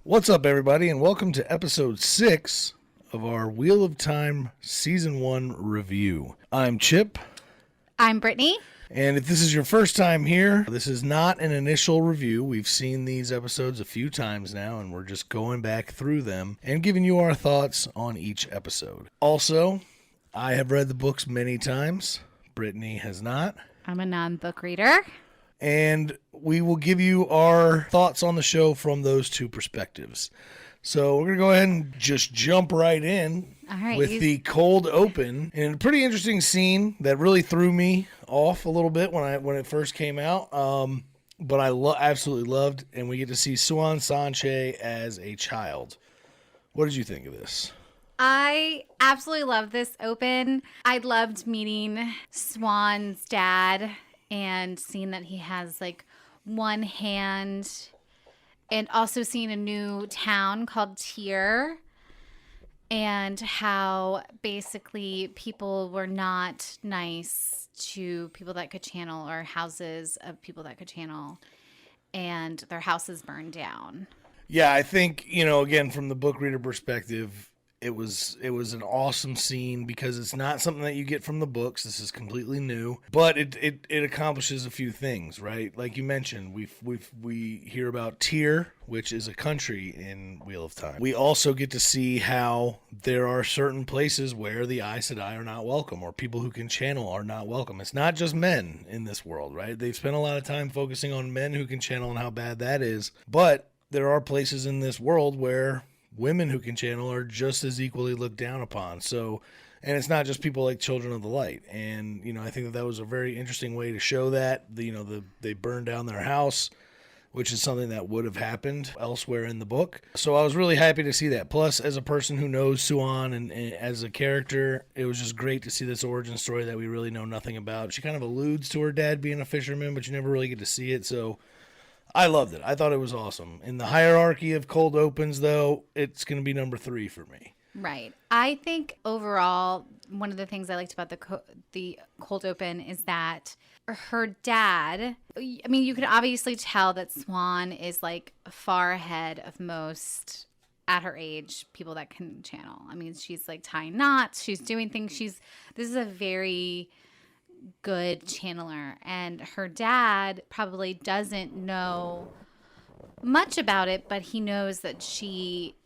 What's up, everybody, and welcome to episode 6 of our Wheel of Time Season 1 review. I'm Chip. I'm Brittany. And if this is your first time here, this is not an initial review. We've seen these episodes a few times now, and we're just going back through them and giving you our thoughts on each episode. Also, I have read the books many times. Brittany has not. I'm a non-book reader. And we will give you our thoughts on the show from those two perspectives. So we're going to go ahead and just jump right in with the cold open. And a pretty interesting scene that really threw me off a little bit when it first came out. But I absolutely loved, and we get to see Siuan Sanche as a child. What did you think of this? I absolutely love this open. I loved meeting Siuan's dad and seeing that he has like one hand, and also seeing a new town called Tyr, and how basically people were not nice to people that could channel, or houses of people that could channel, and their houses burned down. Yeah, I think, again, from the book reader perspective, it was an awesome scene because it's not something that you get from the books. This is completely new, but it accomplishes a few things, right? Like you mentioned, we hear about Tyr, which is a country in Wheel of Time. We also get to see how there are certain places where the Aes Sedai are not welcome, or people who can channel are not welcome. It's not just men in this world, right? They've spent a lot of time focusing on men who can channel and how bad that is, but there are places in this world where women who can channel are just as equally looked down upon. So, and it's not just people like Children of the Light. And, I think that was a very interesting way to show that. They burned down their house, which is something that would have happened elsewhere in the book. So I was really happy to see that. Plus, as a person who knows Siuan and as a character, it was just great to see this origin story that we really know nothing about. She kind of alludes to her dad being a fisherman, but you never really get to see it. So I loved it. I thought it was awesome. In the hierarchy of cold opens, though, it's going to be number 3 for me. Right. I think overall, one of the things I liked about the cold open is that her dad, I mean, you could obviously tell that Siuan is like far ahead of most at her age people that can channel. I mean, she's like tying knots. She's doing things. This is a very good channeler, and her dad probably doesn't know much about it, but he knows that he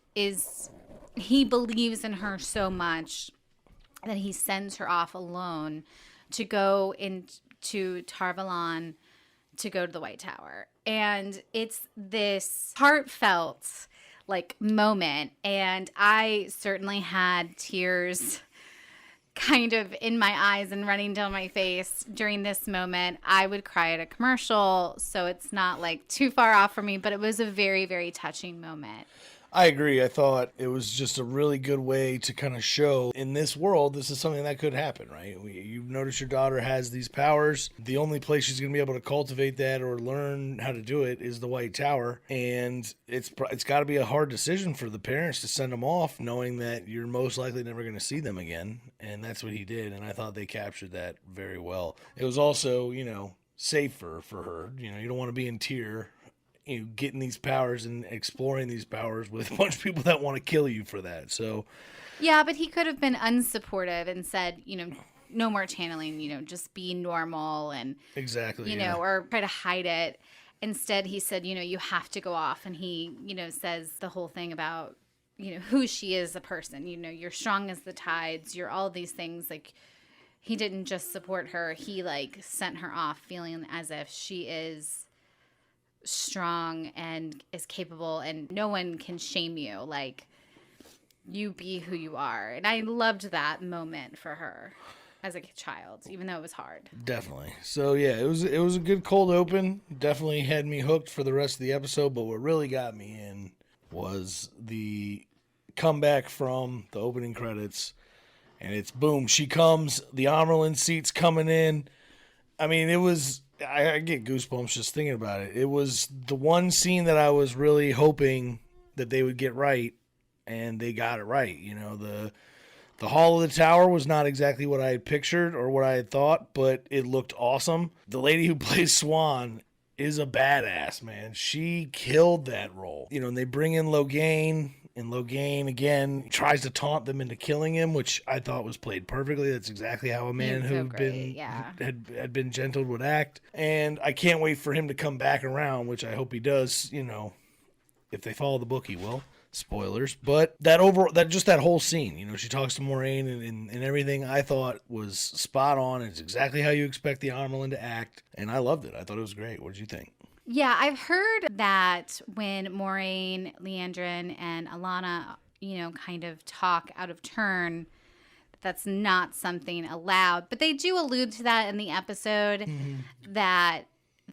believes in her so much that he sends her off alone to go into Tar-Valon to go to the White Tower. And it's this heartfelt like moment, and I certainly had tears kind of in my eyes and running down my face during this moment. I would cry at a commercial, so it's not like too far off for me, but it was a very, very touching moment. I agree. I thought it was just a really good way to kind of show in this world, this is something that could happen, right? You notice your daughter has these powers. The only place she's going to be able to cultivate that or learn how to do it is the White Tower. And it's got to be a hard decision for the parents to send them off knowing that you're most likely never going to see them again. And that's what he did. And I thought they captured that very well. It was also, safer for her. You don't want to be in Tyr, getting these powers and exploring these powers with a bunch of people that want to kill you for that. So, yeah, but he could have been unsupportive and said, no more channeling, just be normal and exactly, or try to hide it. Instead, he said, you have to go off. And he, says the whole thing about, who she is as a person. You're strong as the tides. You're all these things. Like, he didn't just support her. He, sent her off feeling as if she is strong and is capable, and no one can shame you. Like, you be who you are. And I loved that moment for her as a child, even though it was hard. Definitely. So yeah, it was a good cold open. Definitely had me hooked for the rest of the episode, but what really got me in was the comeback from the opening credits, and it's boom, she comes, the Amerlin seat's coming in. I mean, it was, I get goosebumps just thinking about it. It was the one scene that I was really hoping that they would get right, and they got it right. The Hall of the Tower was not exactly what I had pictured or what I had thought, but it looked awesome. The lady who plays Siuan is a badass, man. She killed that role. You know, and they bring in Logain, and Logain again tries to taunt them into killing him, which I thought was played perfectly. That's exactly how a man He's so who'd great, been yeah. had been gentled would act. And I can't wait for him to come back around, which I hope he does. You know, if they follow the book, he will. Spoilers, but that whole scene, you know, she talks to Moiraine and everything, I thought was spot on. It's exactly how you expect the Amerlin to act, and I loved it. I thought it was great. What did you think? Yeah, I've heard that when Moiraine, Leandrin, and Alana, you know, kind of talk out of turn, that's not something allowed. But they do allude to that in the episode, that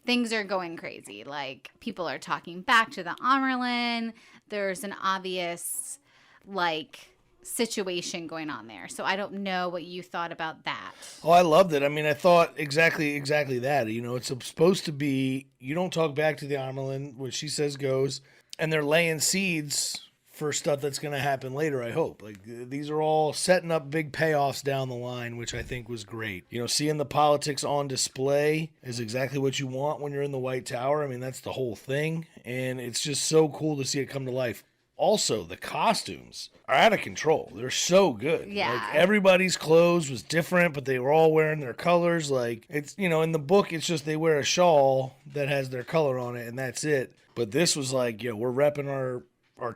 things are going crazy. Like, people are talking back to the Amerlin. There's an obvious, like, situation going on there. So I don't know what you thought about that. Oh, I loved it. I mean, I thought exactly that. You know, it's supposed to be, you don't talk back to the Amerlin, what she says goes, and they're laying seeds for stuff that's going to happen later, I hope. Like, these are all setting up big payoffs down the line, which I think was great. You know, seeing the politics on display is exactly what you want when you're in the White Tower. I mean, that's the whole thing, and it's just so cool to see it come to life. Also, the costumes are out of control. They're so good. Yeah. Like, everybody's clothes was different, but they were all wearing their colors. Like, it's, you know, in the book, it's just they wear a shawl that has their color on it, and that's it. But this was like, you know, we're repping our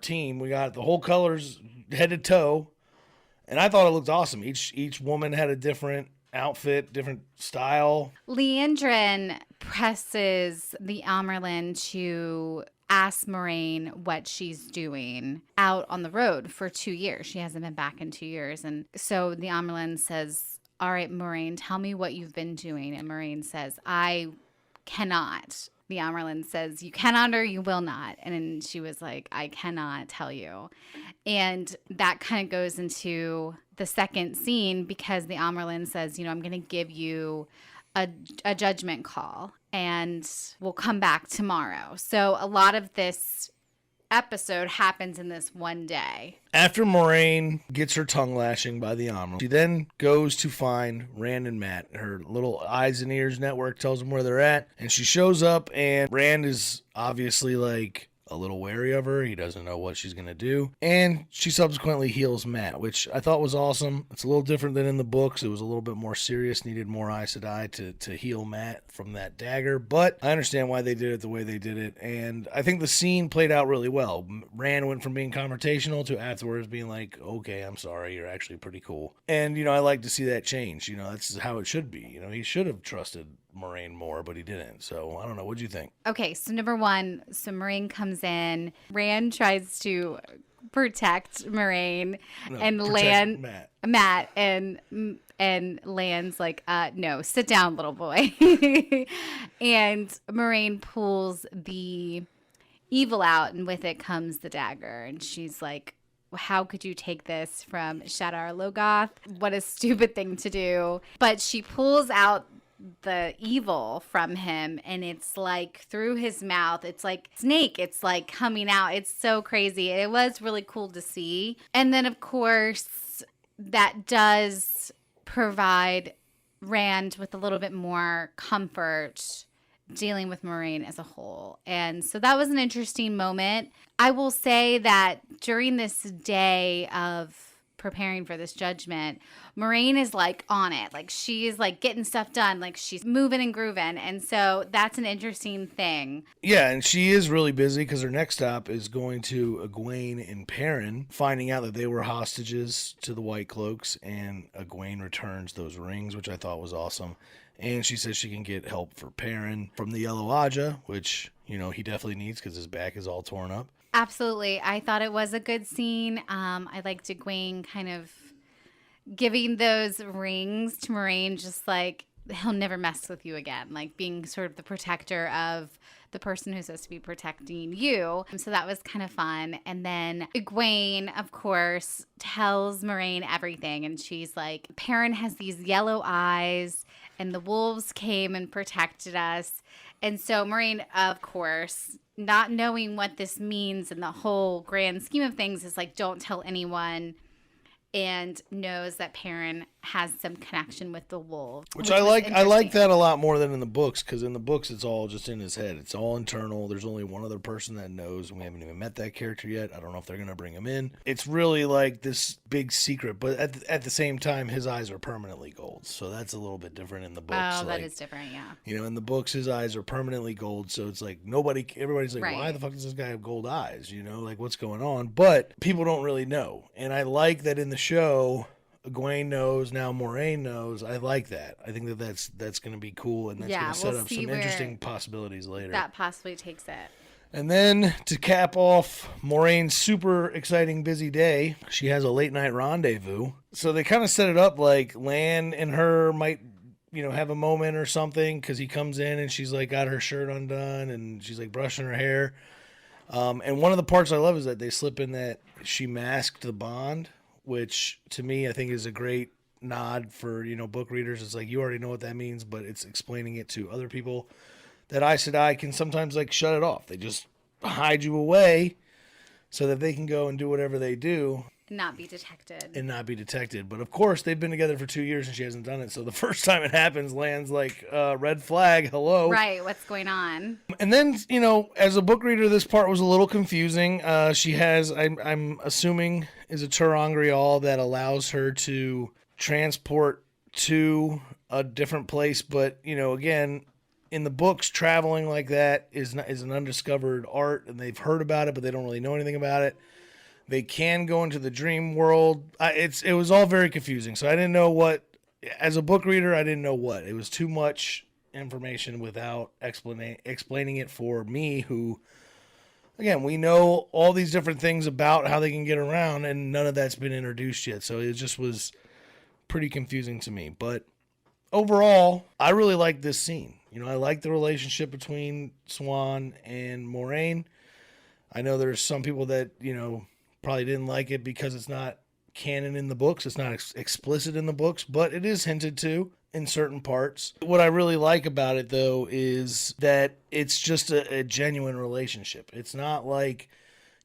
team. We got the whole colors head to toe, and I thought it looked awesome. Each woman had a different outfit, different style. Leandrin presses the Amerlin to ask Moiraine what she's doing out on the road for 2 years. She hasn't been back in 2 years. And so the Amerlin says, all right, Moiraine, tell me what you've been doing. And Moiraine says, I cannot. The Amerlin says, you cannot or you will not. And then she was like, I cannot tell you. And that kind of goes into the second scene, because the Amerlin says, you know, I'm going to give you a judgment call and we'll come back tomorrow. So a lot of this episode happens in this one day. After Moiraine gets her tongue lashing by the Amerlin, she then goes to find Rand and Mat. Her little eyes and ears network tells them where they're at, and she shows up, and Rand is obviously like a little wary of her. He doesn't know what she's going to do. And she subsequently heals Mat, which I thought was awesome. It's a little different than in the books. It was a little bit more serious, needed more Aes Sedai to heal Mat from that dagger. But I understand why they did it the way they did it. And I think the scene played out really well. Rand went from being confrontational to afterwards being like, okay, I'm sorry, you're actually pretty cool. And, you know, I like to see that change. You know, that's how it should be. You know, he should have trusted Moiraine more, but he didn't. So I don't know. What'd you think? Okay, so number one, so Moiraine comes in. Rand tries to protect Moiraine, and Mat and Lan's like, no, sit down, little boy. And Moiraine pulls the evil out, and with it comes the dagger, and she's like, how could you take this from Shadar Logoth? What a stupid thing to do. But she pulls out the evil from him, and it's like through his mouth, it's like snake, it's like coming out. It's so crazy. It was really cool to see. And then of course that does provide Rand with a little bit more comfort dealing with Moiraine as a whole. And so that was an interesting moment. I will say that during this day of preparing for this judgment, Moiraine is like on it. Like, she's like getting stuff done. Like, she's moving and grooving. And so that's an interesting thing. Yeah, and she is really busy because her next stop is going to Egwene and Perrin, finding out that they were hostages to the White Cloaks, and Egwene returns those rings, which I thought was awesome. And she says she can get help for Perrin from the Yellow Aja, which, you know, he definitely needs because his back is all torn up. Absolutely. I thought it was a good scene. I liked Egwene kind of giving those rings to Moiraine, just like, he'll never mess with you again, like being sort of the protector of the person who's supposed to be protecting you. So that was kind of fun. And then Egwene, of course, tells Moiraine everything. And she's like, Perrin has these yellow eyes, and the wolves came and protected us. And so Moiraine, of course, not knowing what this means in the whole grand scheme of things, is like, don't tell anyone, and knows that Perrin has some connection with the wolves. Which I was like. I like interesting. that a lot more than in the books, because in the books it's all just in his head. It's all internal. There's only one other person that knows, and we haven't even met that character yet. I don't know if they're going to bring him in. It's really like this big secret, but at the same time, his eyes are permanently gold, so that's a little bit different in the books. Oh, that like, is different, yeah. You know, in the books, his eyes are permanently gold, so it's like everybody's like, Right. why the fuck does this guy have gold eyes? You know, like what's going on? But people don't really know, and I like that in the show. Egwene knows now. Moiraine knows. I like that. I think that's going to be cool, and that's Yeah, going to set we'll up see some where interesting possibilities later. That possibly takes it. And then to cap off Moraine's super exciting busy day, she has a late night rendezvous. So they kind of set it up like Lan and her might, you know, have a moment or something, because he comes in and she's like got her shirt undone and she's like brushing her hair. And one of the parts I love is that they slip in that she masked the bond, which to me I think is a great nod for, you know, book readers. It's like you already know what that means, but it's explaining it to other people that Aes Sedai can sometimes like shut it off. They just hide you away so that they can go and do whatever they do Not be detected. and not be detected. But of course, they've been together for 2 years and she hasn't done it. So the first time it happens, Lan's like, red flag, hello. Right, what's going on? And then, you know, as a book reader, this part was a little confusing. She has, I'm assuming, is a Terangrial that allows her to transport to a different place. But, you know, again, in the books, traveling like that is an undiscovered art, and they've heard about it, but they don't really know anything about it. They can go into the dream world. It was all very confusing. So I didn't know what, as a book reader, I didn't know what. It was too much information without explaining it for me, who, again, we know all these different things about how they can get around, and none of that's been introduced yet. So it just was pretty confusing to me. But overall, I really like this scene. You know, I like the relationship between Swan and Moiraine. I know there's some people that, you know, probably didn't like it because it's not canon in the books. It's not explicit in the books, but it is hinted to in certain parts. What I really like about it, though, is that it's just a genuine relationship. It's not like,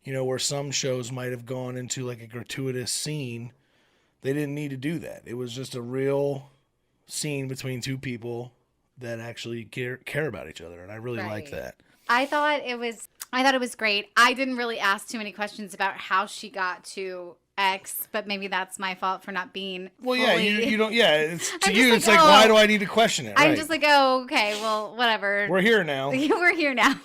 you know, where some shows might have gone into like a gratuitous scene. They didn't need to do that. It was just a real scene between two people that actually care about each other, and I really like that. I thought it was great. I didn't really ask too many questions about how she got to X, but maybe that's my fault for not being Well, fully... yeah, you don't. Yeah, it's to I'm you. just It's like, like, oh. why do I need to question it? I'm Right. just like, oh, okay, well, whatever. We're here now. We're here now.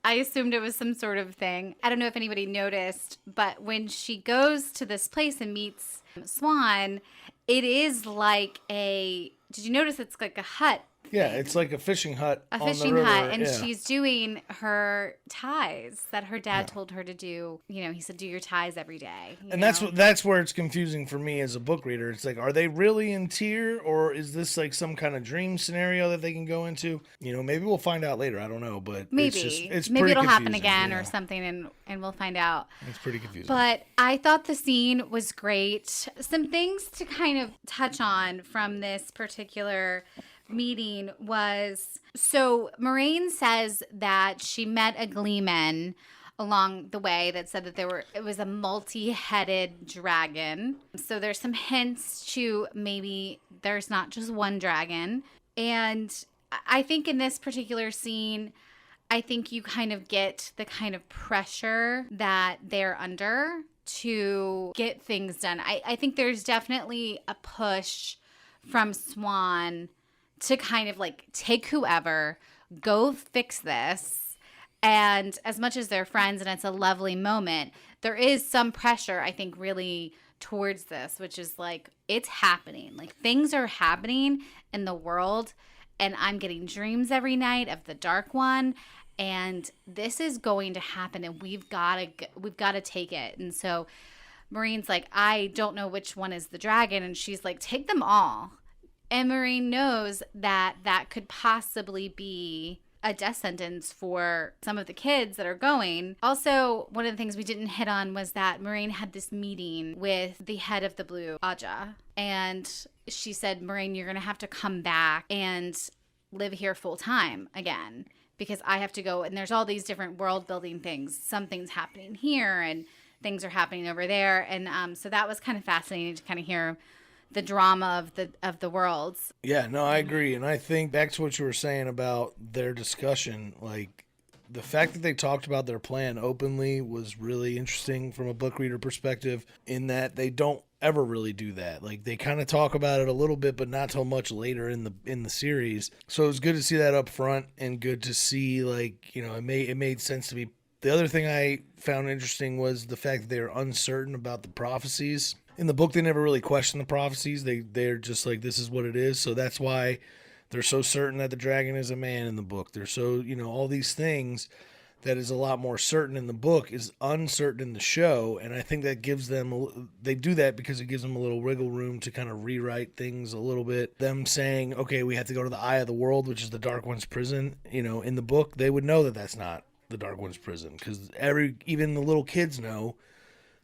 I assumed it was some sort of thing. I don't know if anybody noticed, but when she goes to this place and meets Swan, it is like a... Did you notice it's like a hut? Yeah, it's like a fishing hut. A on the fishing river. hut, and Yeah. she's doing her ties that her dad told her to do. You know, he said, do your ties every day. And that's where it's confusing for me as a book reader. It's like, are they really in Tyr, or is this like some kind of dream scenario that they can go into? You know, maybe we'll find out later. I don't know, but maybe it's maybe pretty it'll happen confusing, again yeah. or something, and we'll find out. It's pretty confusing. But I thought the scene was great. Some things to kind of touch on from this particular meeting was, so Moiraine says that she met a gleeman along the way that said that it was a multi-headed dragon. So there's some hints to maybe there's not just one dragon. And I think in this particular scene, I think you kind of get the kind of pressure that they're under to get things done. I think there's definitely a push from Swan to kind of like take whoever, go fix this. And as much as they're friends and it's a lovely moment, there is some pressure, I think, really towards this, which is like, it's happening. Like, things are happening in the world, and I'm getting dreams every night of the Dark One, and this is going to happen, and we've got to take it. And so Moiraine's like, I don't know which one is the dragon, and she's like, take them all. And Moiraine knows that that could possibly be a death sentence for some of the kids that are going. Also, one of the things we didn't hit on was that Moiraine had this meeting with the head of the Blue Aja. And she said, Moiraine, you're going to have to come back and live here full time again, because I have to go. And there's all these different world building things. Some things happening here and things are happening over there. And so that was kind of fascinating to kind of hear the drama of the worlds. Yeah, no, I agree. And I think back to what you were saying about their discussion, like the fact that they talked about their plan openly was really interesting from a book reader perspective, in that they don't ever really do that. Like they kind of talk about it a little bit, but not till much later in the series. So it was good to see that up front, and good to see, like, you know, it made sense to me. The other thing I found interesting was the fact that they were uncertain about the prophecies. In the book, they never really question the prophecies. They're just like, this is what it is. So that's why they're so certain that the dragon is a man in the book. They're so, you know, all these things that is a lot more certain in the book is uncertain in the show. And I think that gives them, they do that because it gives them a little wiggle room to kind of rewrite things a little bit. Them saying, okay, we have to go to the Eye of the World, which is the Dark One's prison. You know, in the book, they would know that that's not the Dark One's prison, because even the little kids know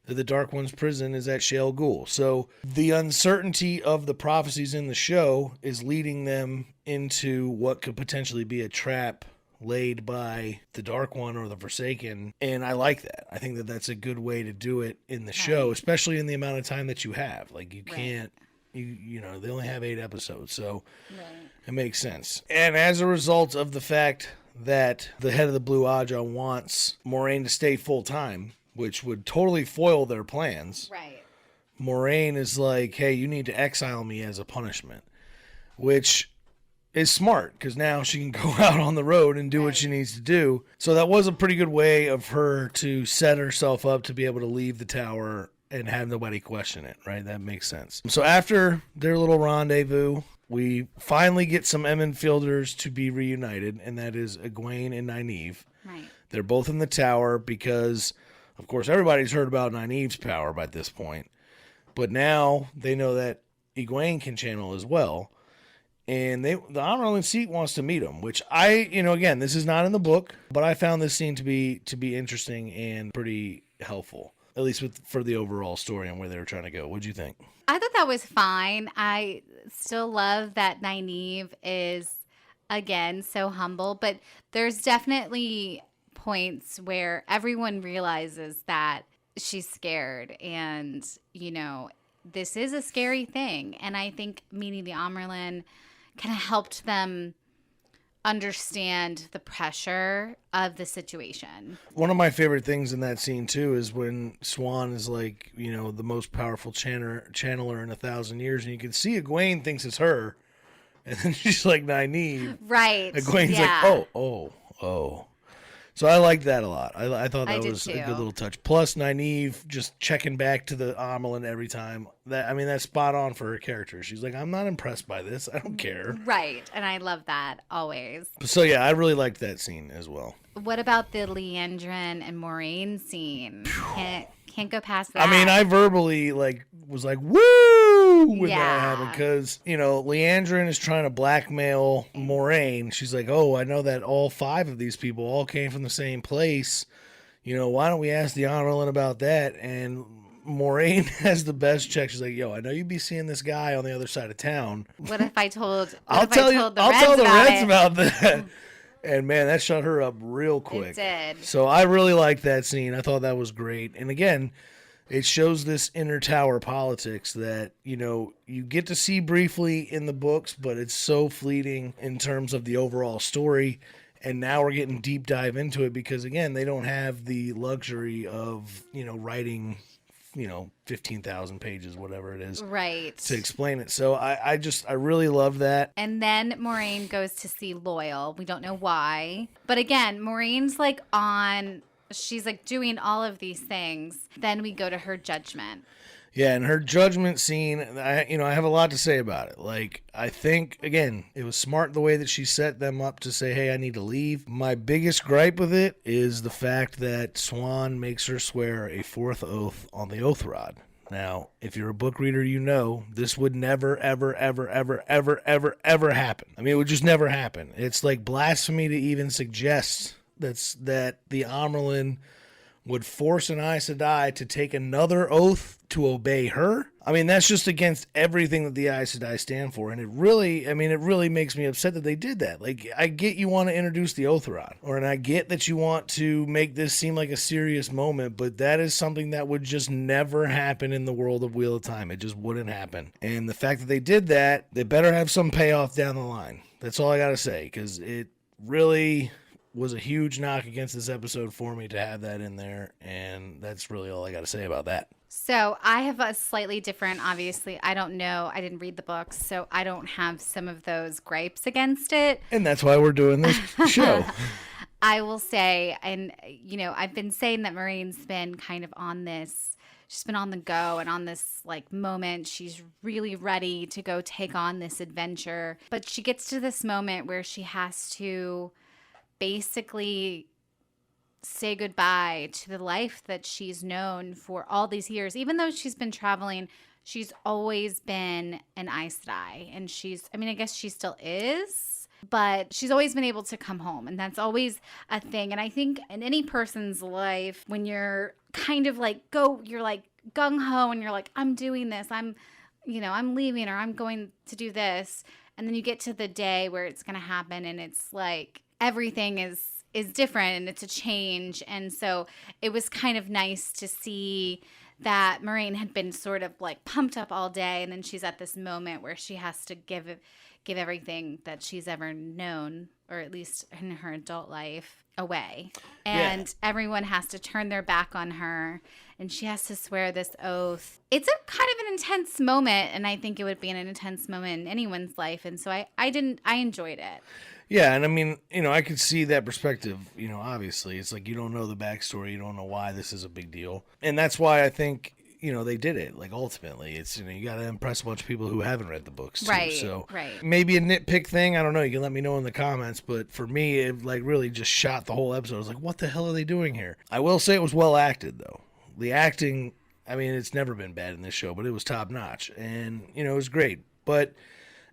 that the Dark One's prison is at Shale Ghul. So the uncertainty of the prophecies in the show is leading them into what could potentially be a trap laid by the Dark One or the Forsaken. And I like that. I think that that's a good way to do it in the show, especially in the amount of time that you have. Like you can't, you know, they only have 8 episodes, so it makes sense. And as a result of the fact that the head of the Blue Aja wants Moiraine to stay full time, which would totally foil their plans. Right. Moiraine is like, hey, you need to exile me as a punishment, which is smart, because now she can go out on the road and do what she needs to do. So that was a pretty good way of her to set herself up to be able to leave the tower and have nobody question it, right? That makes sense. So after their little rendezvous, we finally get some Emon Fielders to be reunited, and that is Egwene and Nynaeve. Right. They're both in the tower because, of course, everybody's heard about Nynaeve's power by this point. But now they know that Egwene can channel as well. And the Amyrlin seat wants to meet him, which again, this is not in the book, but I found this scene to be interesting and pretty helpful, at least for the overall story and where they were trying to go. What'd you think? I thought that was fine. I still love that Nynaeve is, again, so humble, but there's definitely points where everyone realizes that she's scared, and, you know, this is a scary thing. And I think meeting the Amyrlin kind of helped them understand the pressure of the situation. One of my favorite things in that scene too is when Swan is like, you know, the most powerful channeler in 1,000 years, and you can see Egwene thinks it's her, and then she's like, Nynaeve. Right. Egwene's like, oh. So I liked that a lot. I thought that was a good little touch. Plus Nynaeve just checking back to the Amyrlin every time. That's spot on for her character. She's like, I'm not impressed by this. I don't care. Right. And I love that always. So yeah, I really liked that scene as well. What about the Leandrin and Moiraine scene? Can't go past that. I mean, I verbally was like, woo, when that happened, because, you know, Leandrin is trying to blackmail Moiraine. She's like, oh, I know that all 5 of these people all came from the same place. You know, why don't we ask the Amyrlin about that? And Moiraine has the best check. She's like, yo, I know you'd be seeing this guy on the other side of town. What if I told? I'll tell the Reds about that. And man, that shut her up real quick. It did. So I really liked that scene. I thought that was great. And again, it shows this inner tower politics that, you know, you get to see briefly in the books, but it's so fleeting in terms of the overall story. And now we're getting deep dive into it because, again, they don't have the luxury of, you know, writing, you know, 15,000 pages, whatever it is, right, to explain it. So I really love that. And then Moiraine goes to see Loyal. We don't know why, but again, Moraine's she's like doing all of these things. Then we go to her judgment. Yeah, and her judgment scene, I have a lot to say about it. Like, I think, again, it was smart the way that she set them up to say, hey, I need to leave. My biggest gripe with it is the fact that Swan makes her swear a 4th oath on the oath rod. Now, if you're a book reader, you know this would never, ever, ever, ever, ever, ever, ever happen. I mean, it would just never happen. It's like blasphemy to even suggest that the Amyrlin would force an Aes Sedai to take another oath to obey her. I mean, that's just against everything that the Aes Sedai stand for. And it really makes me upset that they did that. Like, I get you want to introduce the Otheron, and I get that you want to make this seem like a serious moment, but that is something that would just never happen in the world of Wheel of Time. It just wouldn't happen. And the fact that they did that, they better have some payoff down the line. That's all I got to say, because it really was a huge knock against this episode for me to have that in there, and that's really all I got to say about that. So I have a slightly different, obviously, I don't know, I didn't read the books, so I don't have some of those gripes against it. And that's why we're doing this show. I will say, and I've been saying that Moiraine's been kind of on this, she's been on the go and on this like moment. She's really ready to go take on this adventure, but she gets to this moment where she has to basically say goodbye to the life that she's known for all these years. Even though she's been traveling, she's always been an Aes Sedai. And I guess she still is, but she's always been able to come home. And that's always a thing. And I think in any person's life, when you're kind of like, you're like gung-ho and you're like, I'm doing this, I'm leaving, or I'm going to do this. And then you get to the day where it's going to happen and it's like, everything is different and it's a change. And so it was kind of nice to see that Moiraine had been sort of like pumped up all day, and then she's at this moment where she has to give everything that she's ever known, or at least in her adult life, away. And everyone has to turn their back on her, and she has to swear this oath. It's a kind of an intense moment, and I think it would be an intense moment in anyone's life. And so I enjoyed it. Yeah, and I mean, I could see that perspective, obviously. It's like you don't know the backstory, you don't know why this is a big deal. And that's why I think, they did it. Like, ultimately, it's, you got to impress a bunch of people who haven't read the books, too. Right, so right. Maybe a nitpick thing, I don't know, you can let me know in the comments, but for me, it, like, really just shot the whole episode. I was like, what the hell are they doing here? I will say it was well acted, though. The acting, I mean, it's never been bad in this show, but it was top-notch. And, it was great. But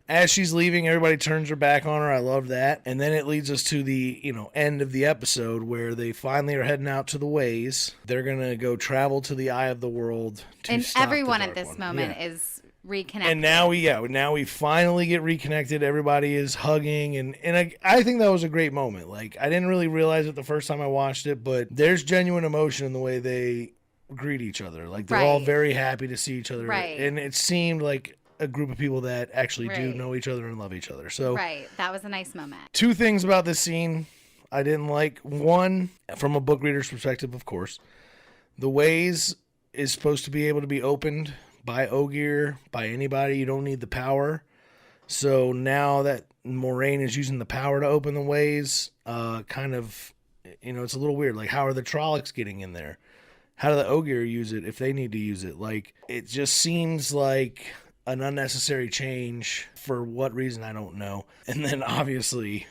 as she's leaving, everybody turns their back on her. I love that. And then it leads us to the, end of the episode where they finally are heading out to the ways. They're going to go travel to the Eye of the World to and stop everyone the at this Dark moment One. is reconnected. And now we finally get reconnected. Everybody is hugging. And I think that was a great moment. Like, I didn't really realize it the first time I watched it, but there's genuine emotion in the way they greet each other. Like, they're all very happy to see each other. Right. And it seemed like a group of people that actually do know each other and love each other. So that was a nice moment. Two things about this scene I didn't like. One, from a book reader's perspective, of course, the ways is supposed to be able to be opened by Ogier, by anybody. You don't need the power. So now that Moiraine is using the power to open the ways, kind of, it's a little weird. Like, how are the Trollocs getting in there? How do the Ogier use it if they need to use it? Like, it just seems like an unnecessary change. For what reason, I don't know. And then obviously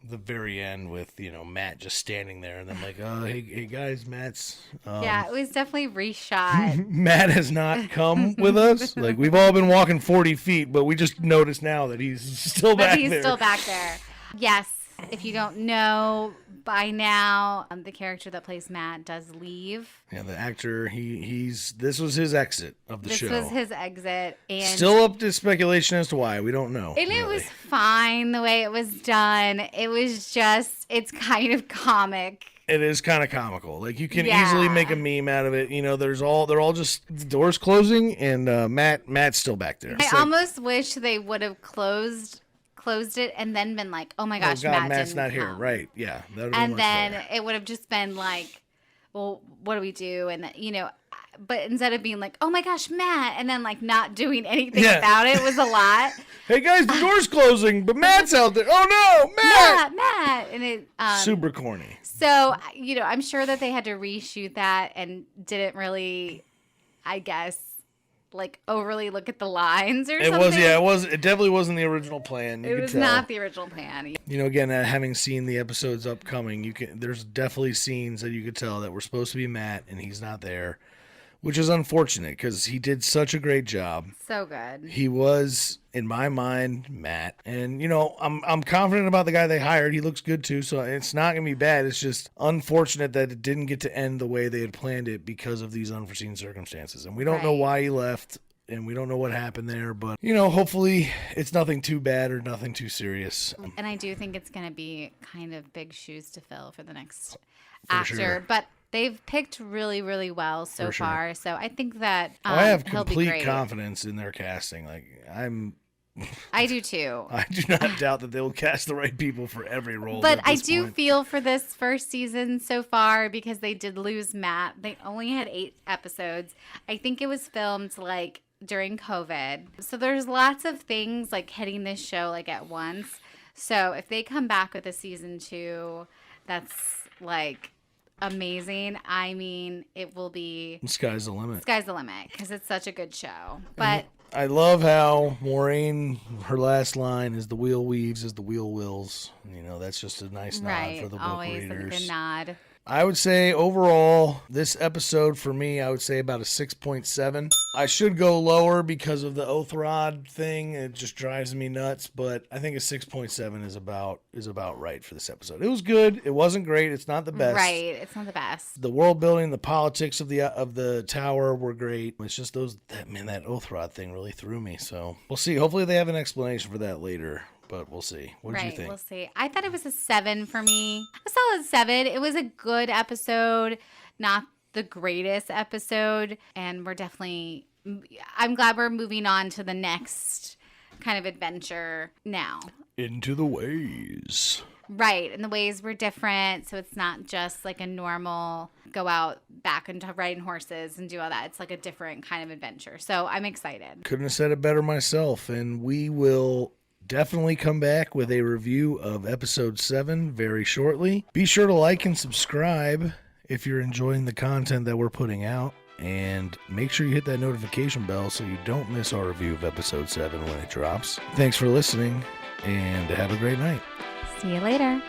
the very end with, Matt just standing there and then like, hey guys, Matt's it was definitely reshot. Matt has not come with us. Like, we've all been walking 40 feet, but we just noticed now that he's still back there. He's still back there. Yes. If you don't know by now, the character that plays Matt does leave. Yeah, the actor, this was his exit of the show. This was his exit. And still up to speculation as to why. We don't know. And really. It was fine the way it was done. It was just, it's kind of comic. It is kind of comical. Like, you can easily make a meme out of it. They're all just the doors closing, and Matt's still back there. I almost wish they would have closed it and then been like, oh my gosh, Matt's not come. here. Right. Yeah. And then it would have just been like, well, what do we do? And, but instead of being like, oh my gosh, Matt, and then like not doing anything about it was a lot. Hey guys, the door's closing, but Matt's out there. Oh no, Matt. And it, super corny. So, I'm sure that they had to reshoot that and didn't really, I guess, like overly look at the lines or something. It definitely wasn't the original plan. It was not the original plan. Again, having seen the episodes upcoming, there's definitely scenes that you could tell that were supposed to be Matt and he's not there. which is unfortunate because he did such a great job. So good. He was, in my mind, Matt. And, you know, I'm confident about the guy they hired. He looks good, too, so it's not going to be bad. It's just unfortunate that it didn't get to end the way they had planned it because of these unforeseen circumstances. And we don't know why he left, and we don't know what happened there. But, you know, hopefully it's nothing too bad or nothing too serious. And I do think it's going to be kind of big shoes to fill for the next actor. Sure. But they've picked really, really well so far. So I think that I have he'll be complete great. confidence in their casting. Like, I do too. I do not doubt that they'll cast the right people for every role. But I do feel for this first season so far because they did lose Matt. They only had 8 episodes. I think it was filmed like during COVID. So there's lots of things like hitting this show like at once. So if they come back with a season 2, that's like amazing. I mean, it will be sky's the limit. Sky's the limit because it's such a good show. But I love how Moiraine, her last line is "the wheel weaves as the wheel wills." You know, that's just a nice nod for the book always readers. a good nod. I would say overall, this episode for me, I would say about a 6.7. I should go lower because of the oath rod thing. It just drives me nuts, but I think a 6.7 is about right for this episode. It was good. It wasn't great. It's not the best. Right. It's not the best. The world building, the politics of the tower were great. It's just that oath rod thing really threw me. So we'll see. Hopefully they have an explanation for that later. But we'll see. What did you think? We'll see. I thought it was a 7 for me. A solid 7. It was a good episode, not the greatest episode. And I'm glad we're moving on to the next kind of adventure now. Into the ways. Right. And the ways were different. So it's not just like a normal go out back into riding horses and do all that. It's like a different kind of adventure. So I'm excited. Couldn't have said it better myself. And we will definitely come back with a review of episode 7 very shortly. Be sure to like and subscribe if you're enjoying the content that we're putting out. And make sure you hit that notification bell so you don't miss our review of episode 7 when it drops. Thanks for listening and have a great night. See you later.